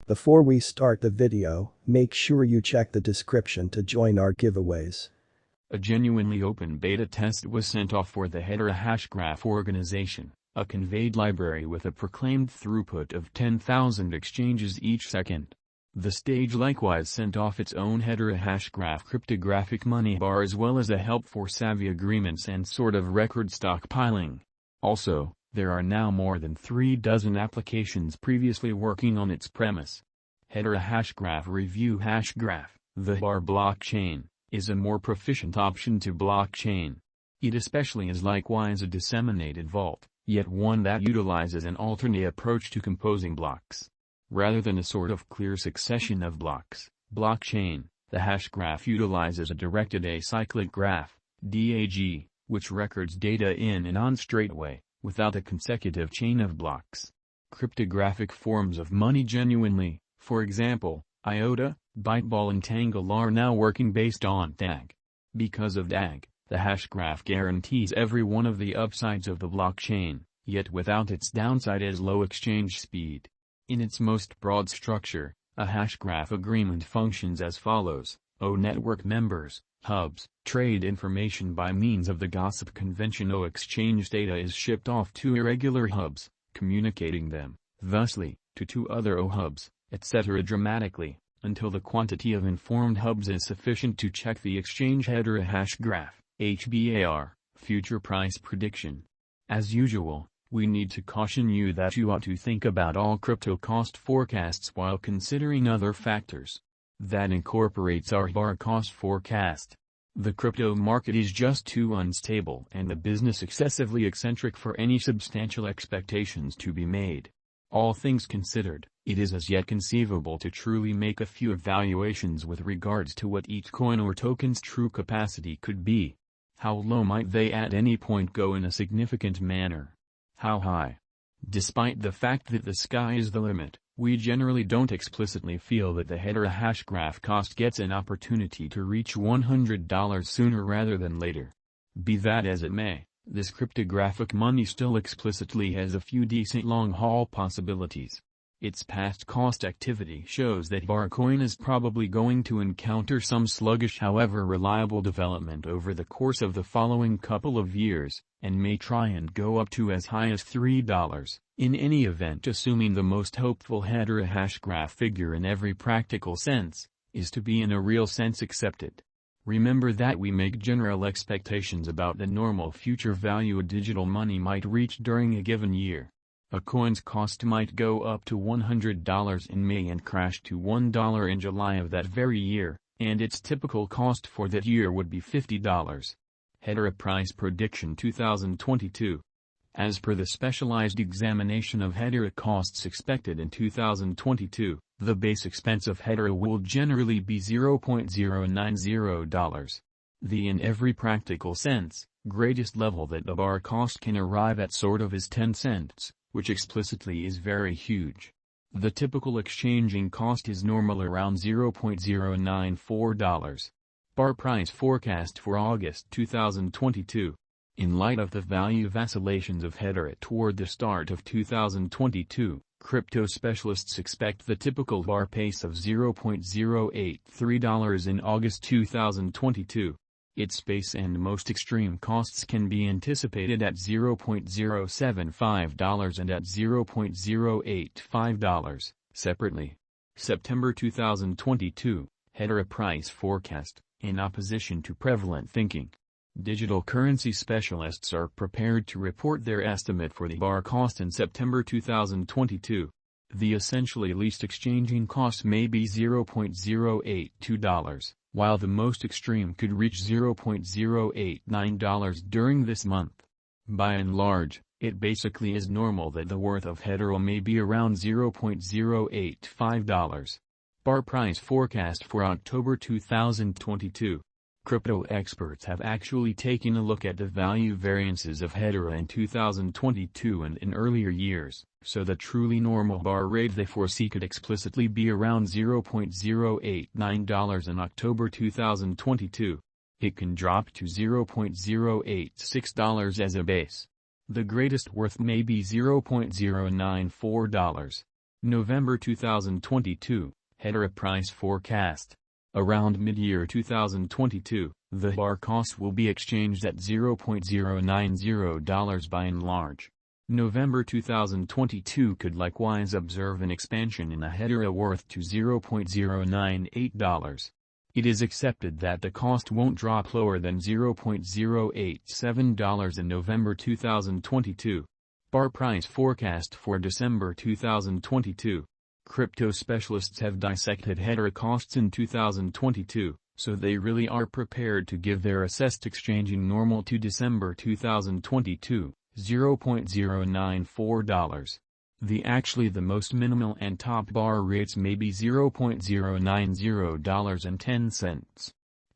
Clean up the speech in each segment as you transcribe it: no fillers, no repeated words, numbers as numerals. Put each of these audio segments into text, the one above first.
Before we start the video, make sure you check the description to join our giveaways. A genuinely open beta test was sent off for the Hedera Hashgraph organization, a conveyed library with a proclaimed throughput of 10,000 exchanges each second. The stage likewise sent off its own Hedera Hashgraph cryptographic money bar as well as a help for savvy agreements and sort of record stockpiling. Also, there are now more than 36 applications previously working on its premise. Hedera Hashgraph Review Hashgraph, the Hbar blockchain, is a more proficient option to blockchain. It especially is likewise a disseminated vault, yet one that utilizes an alternate approach to composing blocks. Rather than a sort of clear succession of blocks, blockchain, the Hashgraph utilizes a directed acyclic graph, DAG, which records data in a non-straight way, without a consecutive chain of blocks. Cryptographic forms of money genuinely, for example, IOTA, Byteball and Tangle are now working based on DAG. Because of DAG, the Hashgraph guarantees every one of the upsides of the blockchain, yet without its downside as low exchange speed. In its most broad structure, a Hashgraph agreement functions as follows: O network members, hubs, trade information by means of the gossip convention. O exchange data is shipped off to irregular hubs, communicating them, thusly, to two other O hubs, etc. dramatically, until the quantity of informed hubs is sufficient to check the exchange Hedera Hashgraph, HBAR, future price prediction. As usual, we need to caution you that you ought to think about all crypto cost forecasts while considering other factors. That incorporates our Hbar cost forecast. The crypto market is just too unstable and the business excessively eccentric for any substantial expectations to be made. All things considered, it is as yet conceivable to truly make a few evaluations with regards to what each coin or token's true capacity could be. How low might they at any point go in a significant manner? How high? Despite the fact that the sky is the limit, we generally don't explicitly feel that the Hedera Hashgraph cost gets an opportunity to reach $100 sooner rather than later. Be that as it may, this cryptographic money still explicitly has a few decent long-haul possibilities. Its past cost activity shows that Hbar coin is probably going to encounter some sluggish however reliable development over the course of the following couple of years, and may try and go up to as high as $3, in any event assuming the most hopeful Hedera Hashgraph figure in every practical sense, is to be in a real sense accepted. Remember that we make general expectations about the normal future value a digital money might reach during a given year. A coin's cost might go up to $100 in May and crash to $1 in July of that very year, and its typical cost for that year would be $50. Hedera Price Prediction 2022. As per the specialized examination of Hedera costs expected in 2022, the base expense of Hedera will generally be $0.090. The in every practical sense, greatest level that the Hbar cost can arrive at sort of is 10 cents, which explicitly is very huge. The typical exchanging cost is normal around $0.094. Hbar price forecast for August 2022. In light of the value vacillations of Hedera toward the start of 2022, crypto specialists expect the typical Hbar pace of $0.083 in August 2022. Its base and most extreme costs can be anticipated at $0.075 and at $0.085, separately. September 2022, Hedera price forecast, in opposition to prevalent thinking. Digital currency specialists are prepared to report their estimate for the Hbar cost in September 2022. The essentially least exchanging cost may be $0.082. While the most extreme could reach $0.089 during this month. By and large, it basically is normal that the worth of Hedera may be around $0.085. Hbar price forecast for October 2022. Crypto experts have actually taken a look at the value variances of Hedera in 2022 and in earlier years, so the truly normal Hbar rate they foresee could explicitly be around $0.089 in October 2022. It can drop to $0.086 as a base. The greatest worth may be $0.094. November 2022, Hedera price forecast. Around mid-year 2022, the Hbar cost will be exchanged at $0.090 by and large. November 2022 could likewise observe an expansion in the Hedera worth to $0.098. It is accepted that the cost won't drop lower than $0.087 in November 2022. Hbar price forecast for December 2022. Crypto specialists have dissected Hedera costs in 2022, so they really are prepared to give their assessed exchanging normal to December 2022, $0.094. The most minimal and top bar rates may be $0.090.10.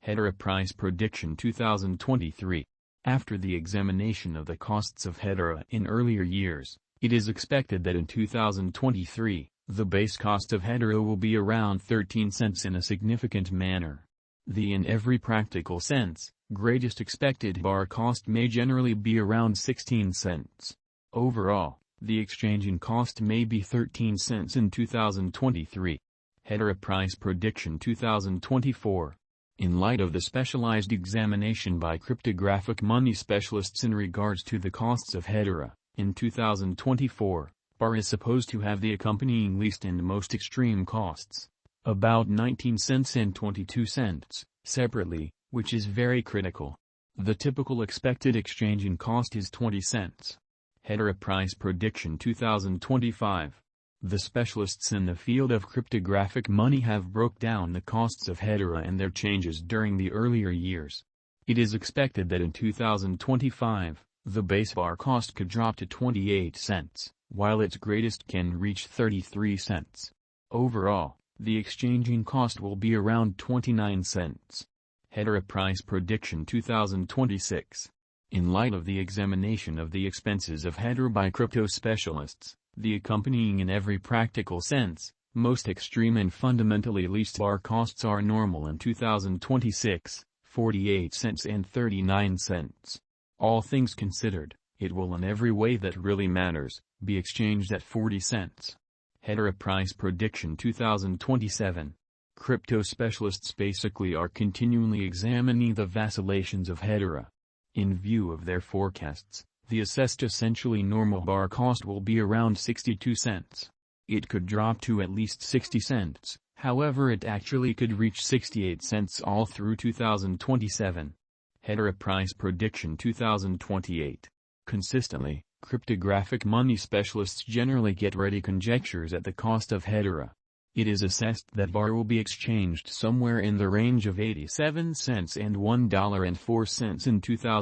Hedera price prediction 2023. After the examination of the costs of Hedera in earlier years, it is expected that in 2023, the base cost of Hedera will be around 13 cents in a significant manner. In every practical sense, greatest expected Hbar cost may generally be around 16 cents. Overall, the exchanging cost may be 13 cents in 2023. Hedera price prediction 2024. In light of the specialized examination by cryptographic money specialists in regards to the costs of Hedera, in 2024, Hbar is supposed to have the accompanying least and most extreme costs, about 19 cents and 22 cents, separately, which is very critical. The typical expected exchanging cost is 20 cents. Hedera price prediction 2025. The specialists in the field of cryptographic money have broke down the costs of Hedera and their changes during the earlier years. It is expected that in 2025, the base Hbar cost could drop to 28 cents, while its greatest can reach 33 cents. Overall, the exchanging cost will be around 29 cents. Hedera price prediction 2026. In light of the examination of the expenses of Hedera by crypto specialists, the accompanying in every practical sense, most extreme and fundamentally least Hbar costs are normal in 2026, 48 cents and 39 cents. All things considered, it will in every way that really matters, be exchanged at 40 cents. Hedera price prediction 2027. Crypto specialists basically are continually examining the vacillations of Hedera. In view of their forecasts, the assessed essentially normal Hbar cost will be around 62 cents. It could drop to at least 60 cents, however it actually could reach 68 cents all through 2027. Hedera price prediction 2028. Consistently, cryptographic money specialists generally get ready conjectures at the cost of Hedera. It is assessed that Hbar will be exchanged somewhere in the range of 87 cents and $1.04 in 2000.